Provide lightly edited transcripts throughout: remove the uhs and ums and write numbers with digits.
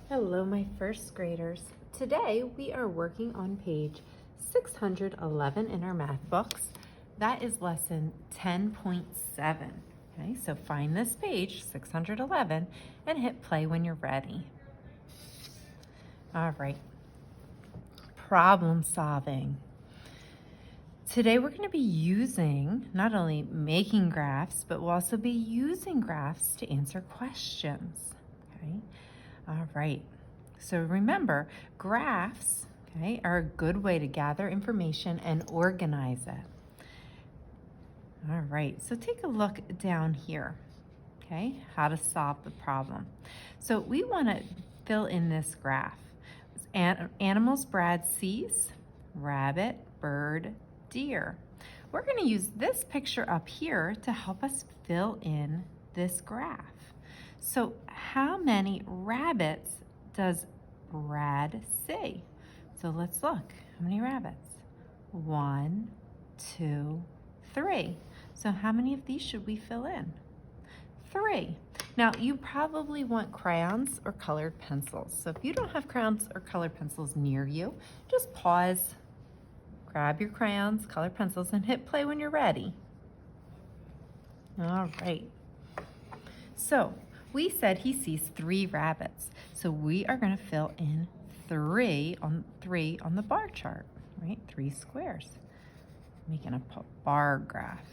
Hello, my first graders. Today we are working on page 611 in our math books. That is lesson 10.7. Okay, so find this page, 611, and hit play when you're ready. All right, problem solving. Today we're going to be using, not only making graphs, but we'll also be using graphs to answer questions. Okay. All right, so remember, graphs, okay, are a good way to gather information and organize it. All right, so take a look down here, okay, how to solve the problem. So we want to fill in this graph. Animals Brad sees: rabbit, bird, deer. We're going to use this picture up here to help us fill in this graph. So how many rabbits does Brad see? So let's look. How many rabbits? 1, 2, 3. So how many of these should we fill in? 3. Now you probably want crayons or colored pencils. So if you don't have crayons or colored pencils near you, just pause, grab your crayons, colored pencils, and hit play when you're ready. All right. So we said he sees 3 rabbits. So we are going to fill in 3 on the bar chart, right? 3 squares. Making a bar graph.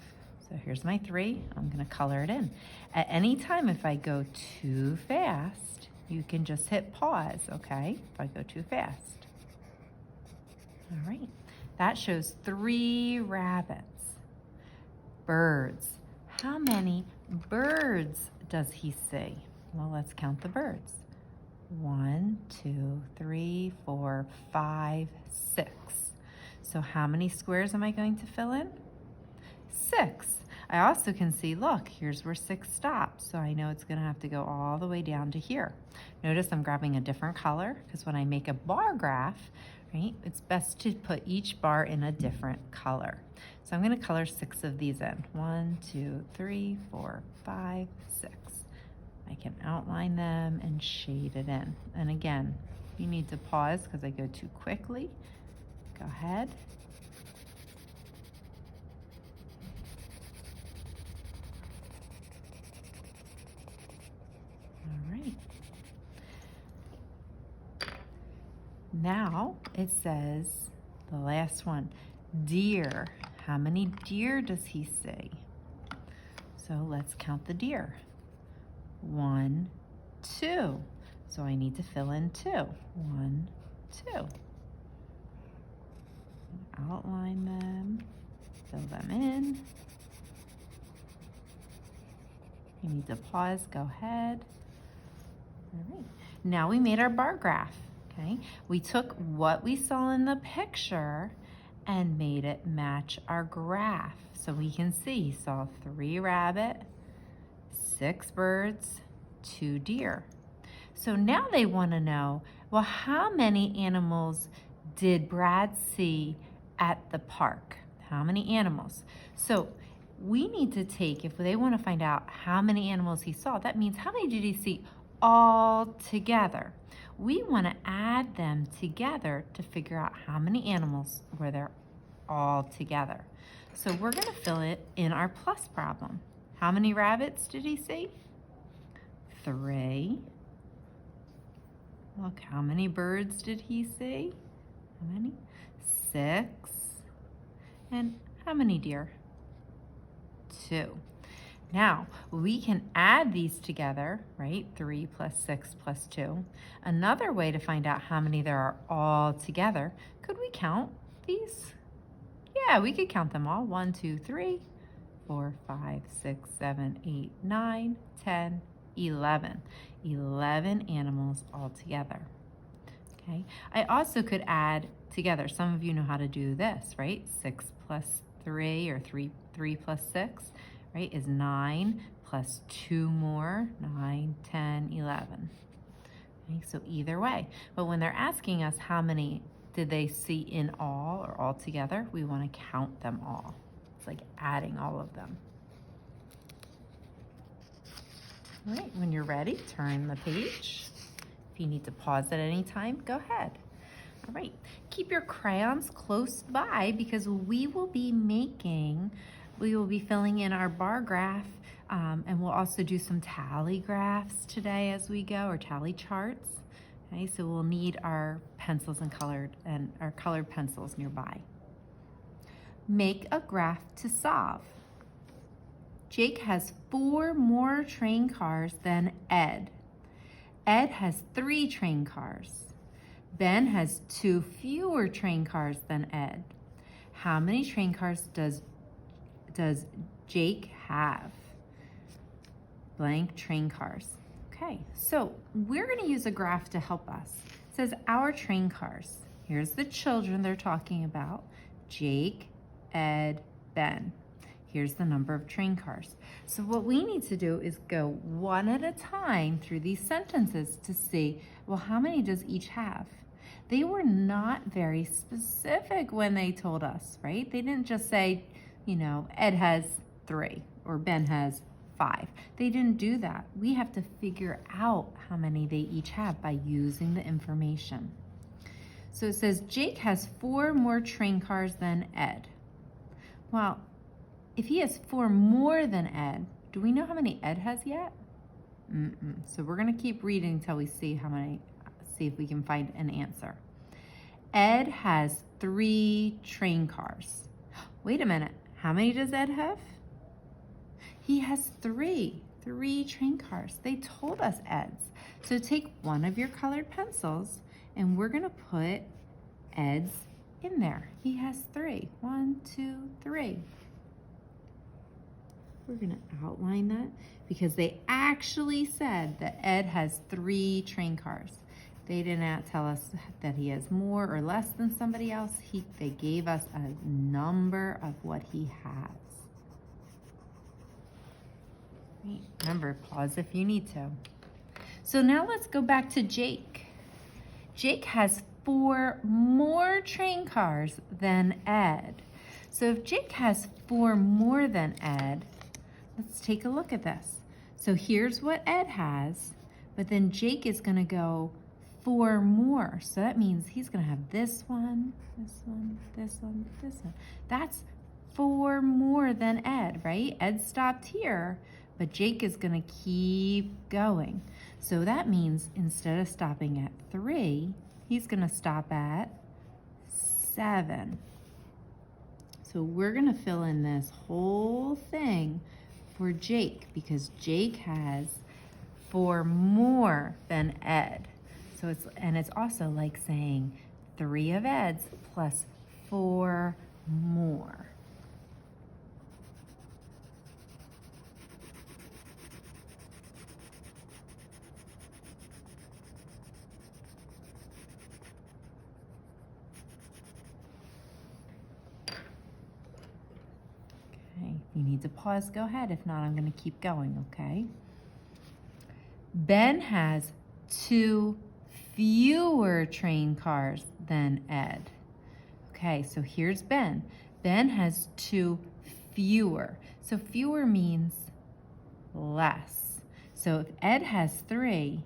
So here's my 3. I'm going to color it in. At any time, if I go too fast, you can just hit pause, okay? If I go too fast. All right. That shows 3 rabbits. Birds. How many birds does he see? Well, let's count the birds. 1, 2, 3, 4, 5, 6. So how many squares am I going to fill in? 6. I also can see, look, here's where 6 stops. So I know it's going to have to go all the way down to here. Notice I'm grabbing a different color because when I make a bar graph, right, it's best to put each bar in a different color. So I'm going to color 6 of these in. 1, 2, 3, 4, 5, 6. I can outline them and shade it in. And again, you need to pause because I go too quickly. Go ahead. All right. Now it says, the last one, deer. How many deer does he see? So let's count the deer. 1, 2. So I need to fill in 2. 1, 2. Outline them, fill them in. You need to pause, go ahead. All right. Now we made our bar graph, okay? We took what we saw in the picture and made it match our graph. So we can see he saw 3 rabbit, 6 birds, 2 deer. So now they want to know, well, how many animals did Brad see at the park? How many animals? So we need to take, if they want to find out how many animals he saw, that means how many did he see all together? We want to add them together to figure out how many animals were there all together. So we're going to fill it in our plus problem. How many rabbits did he see? 3. Look, how many birds did he see? How many? 6. And how many deer? 2. Now, we can add these together, right? 3 plus 6 plus 2. Another way to find out how many there are all together, could we count these? Yeah, we could count them all. 1, 2, 3, 4, 5, 6, 7, 8, 9, 10, 11. 11 animals all together. Okay. I also could add together. Some of you know how to do this, right? 6 plus 3 or 3 plus 6, right, is 9 plus 2 more, 9, 10, 11. Okay, so either way. But when they're asking us how many did they see in all or all together, we want to count them all. It's like adding all of them. All right, when you're ready, turn the page If you need to pause at any time, go ahead. All right, keep your crayons close by because we will be filling in our bar graph, and we'll also do some tally graphs today as we go, or tally charts. Okay, so we'll need our pencils and our colored pencils nearby. Make a graph to solve. Jake has 4 more train cars than Ed. Ed has 3 train cars. Ben has 2 fewer train cars than Ed. How many train cars does Jake have? Blank train cars. Okay, so we're going to use a graph to help us. It says our train cars. Here's the children they're talking about. Jake, Ed, Ben. Here's the number of train cars. So what we need to do is go one at a time through these sentences to see, well, how many does each have? They were not very specific when they told us, right? They didn't just say, Ed has 3 or Ben has 5. They didn't do that. We have to figure out how many they each have by using the information. So it says Jake has 4 more train cars than Ed. Well, if he has 4 more than Ed, do we know how many Ed has yet? So we're going to keep reading until we see see if we can find an answer. Ed has 3 train cars. Wait a minute. How many does Ed have? He has 3 train cars. They told us Ed's. So take one of your colored pencils and we're going to put Ed's in there. He has 3. 1, 2, 3. We're going to outline that because they actually said that Ed has 3 train cars. They did not tell us that he has more or less than somebody else. They gave us a number of what he has. Right. Remember, pause if you need to. So now let's go back to Jake. Jake has 4 more train cars than Ed. So if Jake has 4 more than Ed, let's take a look at this. So here's what Ed has, but then Jake is going to go 4 more. So that means he's going to have this one, this one, this one, this one. That's 4 more than Ed, right? Ed stopped here, but Jake is going to keep going. So that means instead of stopping at 3, he's going to stop at 7. So we're going to fill in this whole thing for Jake because Jake has 4 more than Ed. So it's also like saying 3 of Ed's plus 4 more. Okay, if you need to pause, go ahead. If not, I'm going to keep going, okay? Ben has 2 fewer train cars than Ed. Okay, so here's Ben. Ben has 2 fewer. So fewer means less. So if Ed has 3,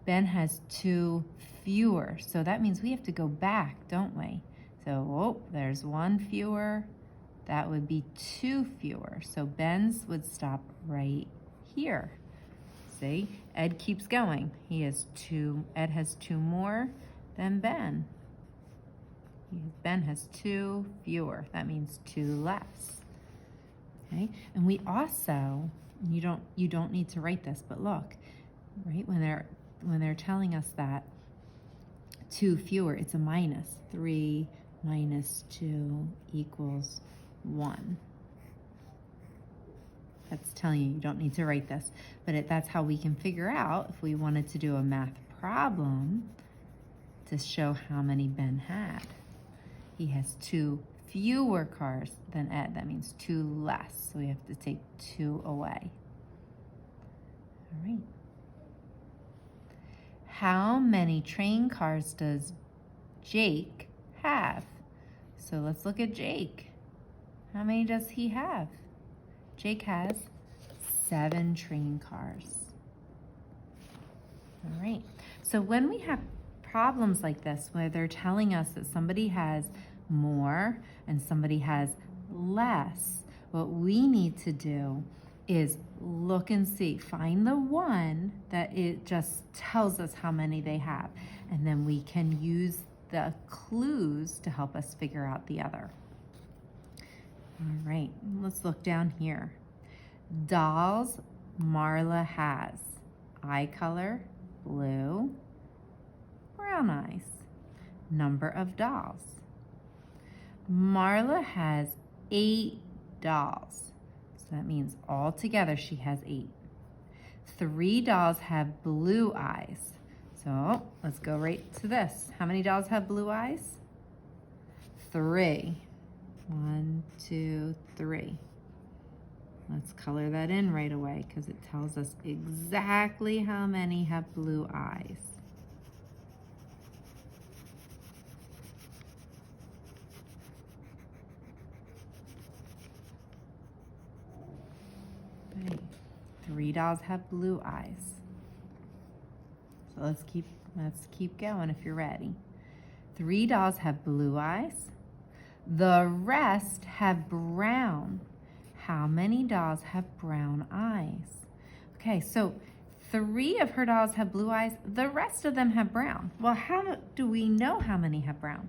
Ben has 2 fewer. So that means we have to go back, don't we? So, there's 1 fewer. That would be 2 fewer. So Ben's would stop right here. See, Ed keeps going. Ed has 2 more than Ben. Ben has 2 fewer. That means 2 less. Okay, and we also, you don't need to write this, but look, right, when they're telling us that 2 fewer, it's a minus. 3 minus 2 equals 1. That's telling you don't need to write this, but that's how we can figure out if we wanted to do a math problem to show how many Ben had. He has 2 fewer cars than Ed. That means 2 less, so we have to take 2 away. All right. How many train cars does Jake have? So let's look at Jake. How many does he have? Jake has 7 train cars. All right, So when we have problems like this, where they're telling us that somebody has more and somebody has less, what we need to do is look and see, find the one that it just tells us how many they have, and then we can use the clues to help us figure out the other. All right, let's look down here. Dolls Marla has. Eye color, blue, brown eyes. Number of dolls. Marla has 8 dolls. So that means altogether she has 8. 3 dolls have blue eyes. So let's go right to this. How many dolls have blue eyes? 3. 1, 2, 3. Let's color that in right away because it tells us exactly how many have blue eyes. Okay. 3 dolls have blue eyes. So let's keep going if you're ready. 3 dolls have blue eyes. The rest have brown. How many dolls have brown eyes? Okay, so 3 of her dolls have blue eyes. The rest of them have brown. Well, how do we know how many have brown?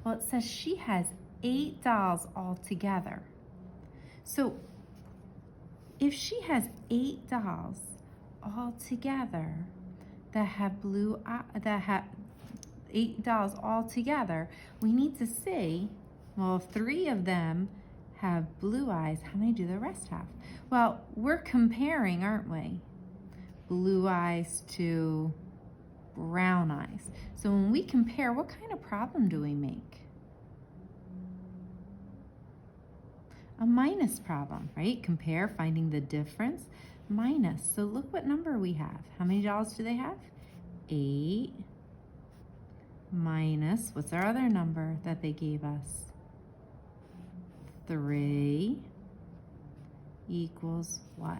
Well, it says she has 8 dolls altogether. So if she has 8 dolls altogether that have 8 dolls altogether, we need to see, well, if 3 of them have blue eyes, how many do the rest have? Well, we're comparing, aren't we? Blue eyes to brown eyes. So when we compare, what kind of problem do we make? A minus problem, right? Compare, finding the difference, minus. So look what number we have. How many dolls do they have? 8 minus, what's our other number that they gave us? 3 equals what?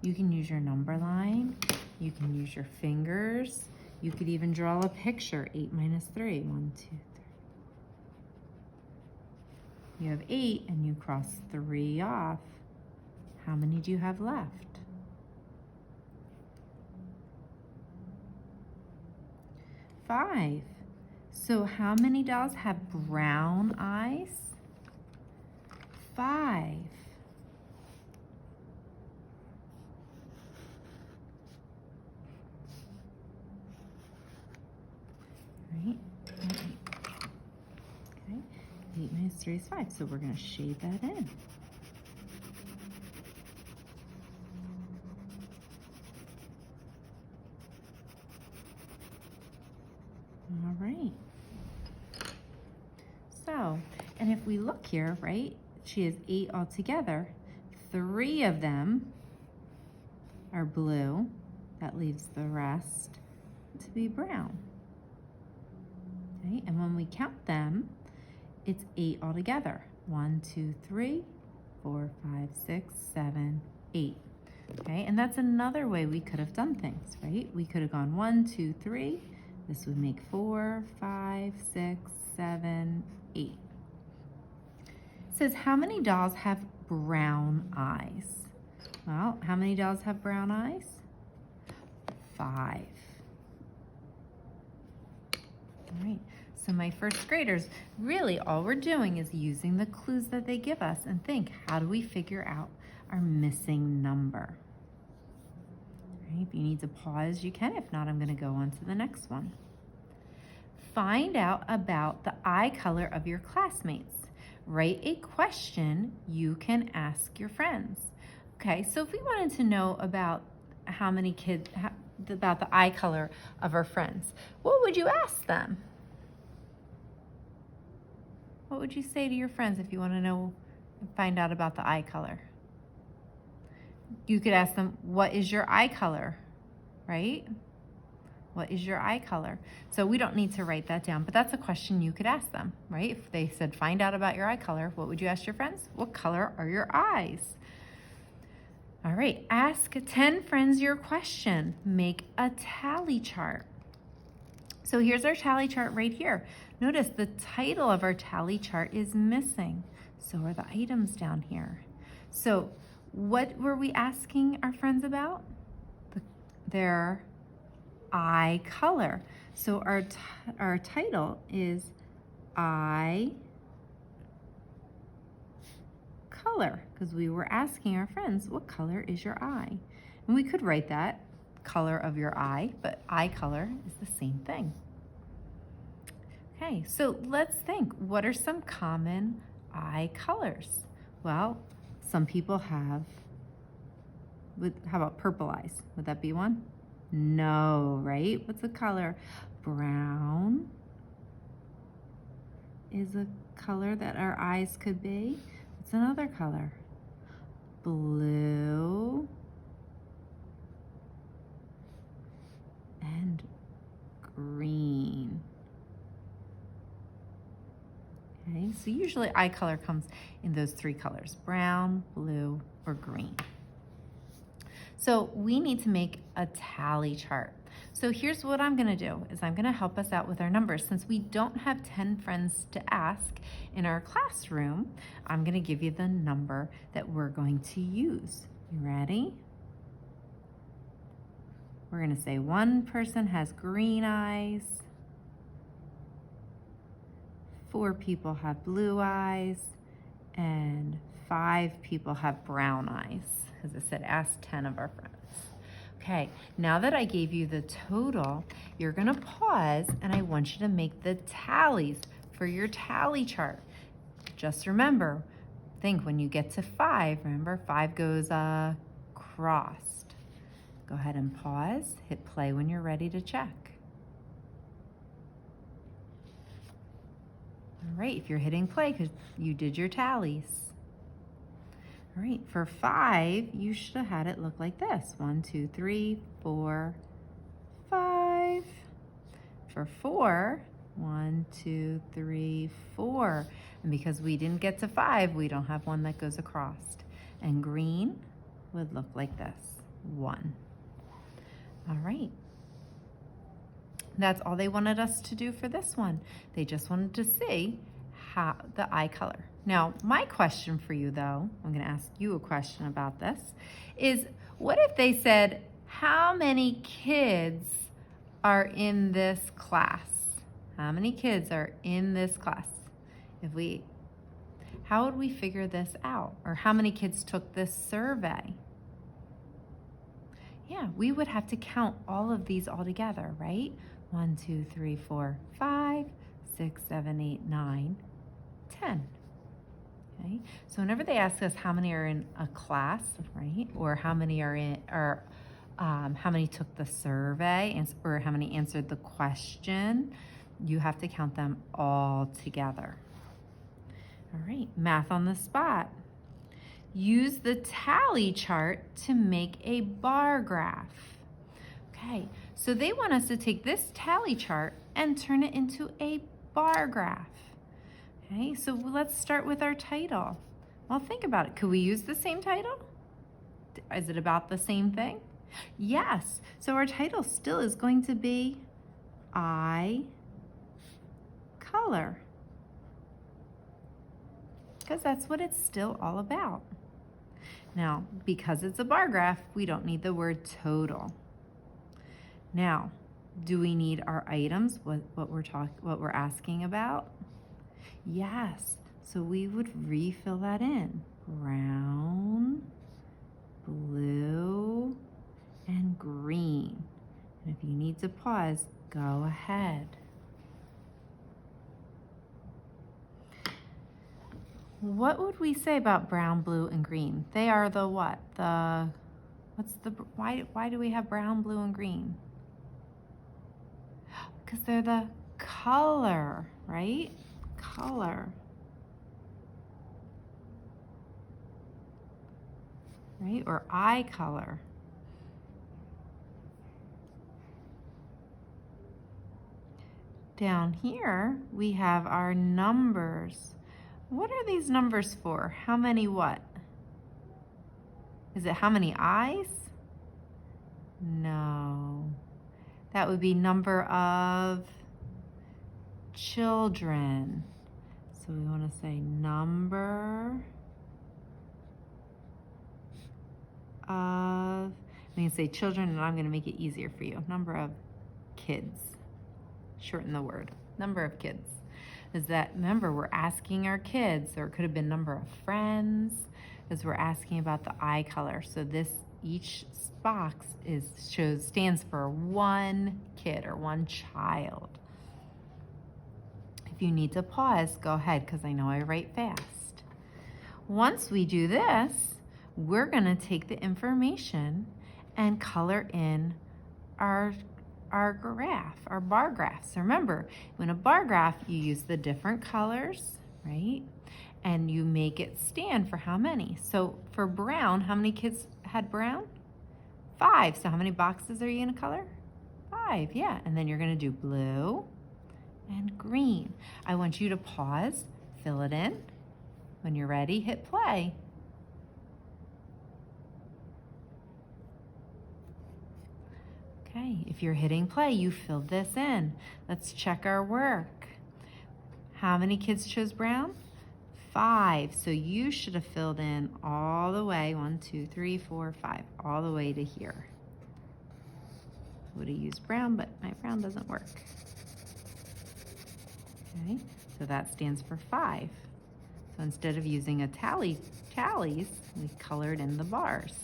You can use your number line. You can use your fingers. You could even draw a picture. 8 minus 3. 1, 2, 3. You have 8 and you cross 3 off. How many do you have left? 5. So how many dolls have brown eyes? 5. Right? Okay. 8 minus 3 is 5. So we're going to shade that in. All right. So, and if we look here, right, she has 8 altogether. 3 of them are blue. That leaves the rest to be brown. Okay, and when we count them, it's 8 altogether. 1, 2, 3, 4, 5, 6, 7, 8. Okay, and that's another way we could have done things, right? We could have gone 1, 2, 3. This would make 4, 5, 6, 7, 8. It says, how many dolls have brown eyes? Well, how many dolls have brown eyes? 5. All right, so my first graders, really all we're doing is using the clues that they give us and think, how do we figure out our missing number? All right, if you need to pause, you can. If not, I'm going to go on to the next one. Find out about the eye color of your classmates. Write a question you can ask your friends. Okay, so if we wanted to know about how many kids, about the eye color of our friends, what would you ask them? What would you say to your friends if you want to know, find out about the eye color? You could ask them, what is your eye color, right? What is your eye color? So we don't need to write that down, but that's a question you could ask them, right? If they said, find out about your eye color, what would you ask your friends? What color are your eyes? All right, ask 10 friends your question. Make a tally chart. So here's our tally chart right here. Notice the title of our tally chart is missing. So are the items down here. So what were we asking our friends about? Their eye color. So our title is eye color, because we were asking our friends, what color is your eye? And we could write that, color of your eye, but eye color is the same thing. Okay, so let's think, what are some common eye colors? Well, some people have, how about purple eyes? Would that be one? No, right? What's the color? Brown is a color that our eyes could be. What's another color? Blue and green. Okay, so usually eye color comes in those three colors: brown, blue, or green. So we need to make a tally chart. So here's what I'm gonna do, is I'm gonna help us out with our numbers. Since we don't have 10 friends to ask in our classroom, I'm gonna give you the number that we're going to use. You ready? We're gonna say one person has green eyes, 4 people have blue eyes, and 5 people have brown eyes. As I said, ask 10 of our friends. Okay, now that I gave you the total, you're gonna pause and I want you to make the tallies for your tally chart. Just remember, think when you get to 5, remember 5 goes crossed. Go ahead and pause, hit play when you're ready to check. All right, if you're hitting play because you did your tallies. All right, for 5, you should have had it look like this. 1, 2, 3, 4, 5. For 4, 1, 2, 3, 4. And because we didn't get to 5, we don't have one that goes across. And green would look like this, 1. All right. That's all they wanted us to do for this one. They just wanted to see how the eye color. Now, my question for you though, I'm gonna ask you a question about this, is what if they said, how many kids are in this class? How many kids are in this class? How would we figure this out? Or how many kids took this survey? Yeah, we would have to count all of these all together, right? 1, 2, 3, 4, 5, 6, 7, 8, 9, 10. Okay, so whenever they ask us how many are in a class, right, or how many are in, or how many took the survey, or how many answered the question, you have to count them all together. All right, math on the spot. Use the tally chart to make a bar graph. Okay, so they want us to take this tally chart and turn it into a bar graph. Okay, so let's start with our title. Well, think about it. Could we use the same title? Is it about the same thing? Yes, so our title still is going to be eye color, because that's what it's still all about. Now, because it's a bar graph, we don't need the word total. Now, do we need our items, what we're asking about? Yes, so we would refill that in. Brown, blue, and green. And if you need to pause, go ahead. What would we say about brown, blue, and green? They are the what? Why do we have brown, blue, and green? Because they're the color, right? Color. Right? Or eye color. Down here, we have our numbers. What are these numbers for? How many what? Is it how many eyes? No. That would be number of children. So we want to say number of, we can say children, and I'm going to make it easier for you. Number of kids. Shorten the word. Number of kids. Is that, remember, we're asking our kids, or it could have been number of friends, because we're asking about the eye color. So this, each box stands for one kid or one child. If you need to pause, go ahead, because I know I write fast. Once we do this, we're going to take the information and color in our graph, our bar graphs. Remember, in a bar graph, you use the different colors, right? And you make it stand for how many. So for brown, how many kids had brown? 5. So how many boxes are you going to color? 5, yeah. And then you're going to do blue and green. I want you to pause, fill it in. When you're ready, hit play. Okay, if you're hitting play, you filled this in. Let's check our work. How many kids chose brown? 5. So you should have filled in all the way, 1, 2, 3, 4, 5, all the way to here. Would have used brown, but my brown doesn't work. Okay, so that stands for 5. So instead of using a tallies, we colored in the bars.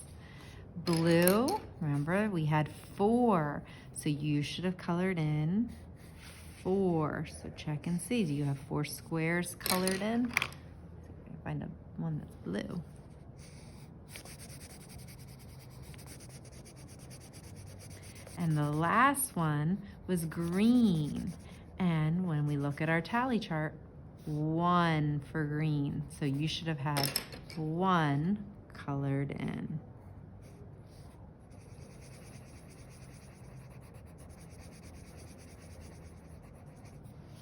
Blue, remember we had 4, so you should have colored in 4. So check and see, do you have 4 squares colored in? Find one that's blue. And the last one was green. And when we look at our tally chart, 1 for green. So you should have had 1 colored in.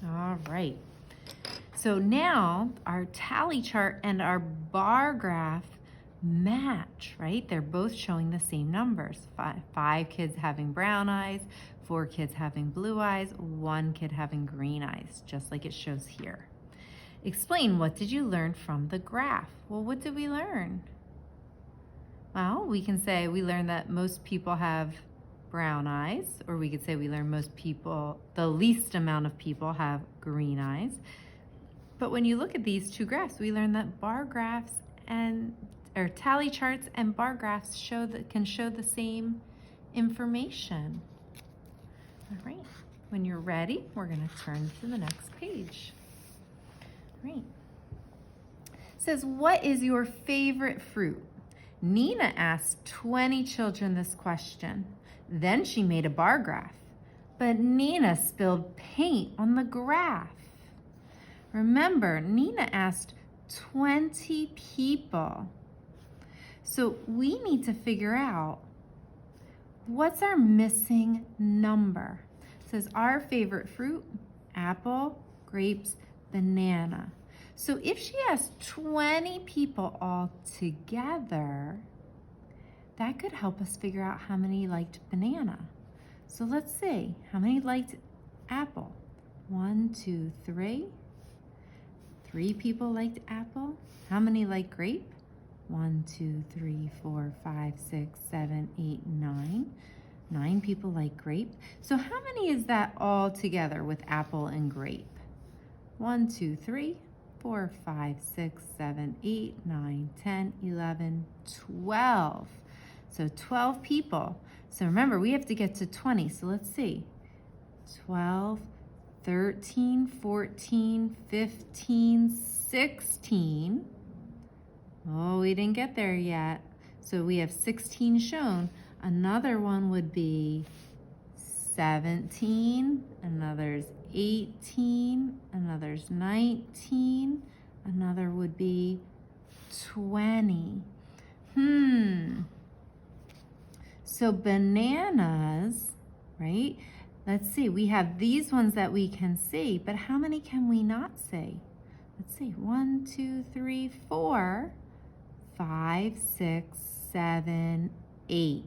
All right. So now our tally chart and our bar graph match, right? They're both showing the same numbers. 5 kids having brown eyes, 4 kids having blue eyes, 1 kid having green eyes, just like it shows here. Explain, what did you learn from the graph? Well, what did we learn? Well, we can say we learned that most people have brown eyes, or we could say we learned the least amount of people have green eyes. But when you look at these two graphs, we learned that bar graphs or tally charts and bar graphs can show the same information. All right, when you're ready, we're going to turn to the next page. All right. It says, what is your favorite fruit? Nina asked 20 children this question. Then she made a bar graph, but Nina spilled paint on the graph. Remember, Nina asked 20 people. So we need to figure out what's our missing number. It says our favorite fruit, apple, grapes, banana. So if she asked 20 people all together, that could help us figure out how many liked banana. So let's see, how many liked apple? 1, 2, 3. 3 people liked apple. How many like grape? 1, 2, 3, 4, 5, 6, 7, 8, 9. 9 people like grape. So how many is that all together with apple and grape? 1, 2, 3, 4, 5, 6, 7, 8, 9, 10, 11, 12. So 12 people. So remember, we have to get to 20. So let's see. 12, 13, 14, 15, 16. Oh, we didn't get there yet. So we have 16 shown. Another one would be 17. Another's 18. Another's 19. Another would be 20. So bananas, right? Let's see, we have these ones that we can see, but how many can we not see? Let's see, 1, 2, 3, 4, 5, 6, 7, 8.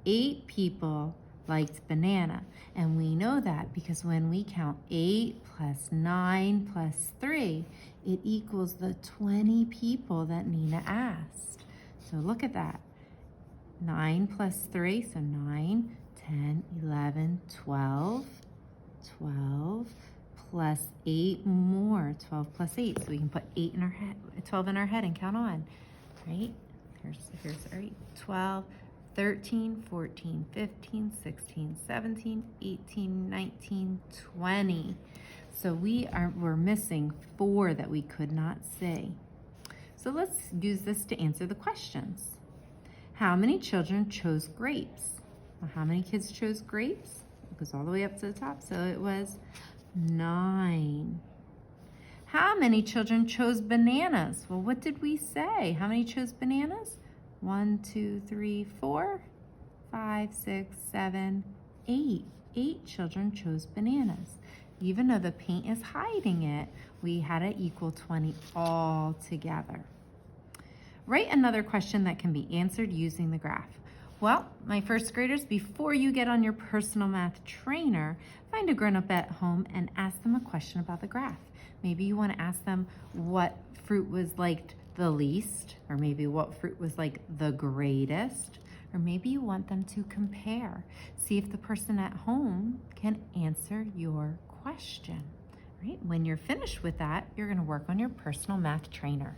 8 people liked banana. And we know that because when we count 8 plus 9 plus 3, it equals the 20 people that Nina asked. So look at that. 9 plus 3, so 9, 10, 11, 12, 12, plus 8 more, 12 plus 8. So we can put 8 in our head, 12 in our head and count on, right? Here's our 8, 12, 13, 14, 15, 16, 17, 18, 19, 20. So we're missing 4 that we could not see. So let's use this to answer the questions. How many children chose grapes? Well, how many kids chose grapes? It goes all the way up to the top, so it was 9. How many children chose bananas? Well, what did we say? How many chose bananas? 1, 2, 3, 4, 5, 6, 7, 8. 8 children chose bananas. Even though the paint is hiding it, we had to equal 20 all together. Write another question that can be answered using the graph. Well, my first graders, before you get on your personal math trainer, find a grown-up at home and ask them a question about the graph. Maybe you want to ask them what fruit was liked the least, or maybe what fruit was like the greatest, or maybe you want them to compare. See if the person at home can answer your question. Right? When you're finished with that, you're going to work on your personal math trainer.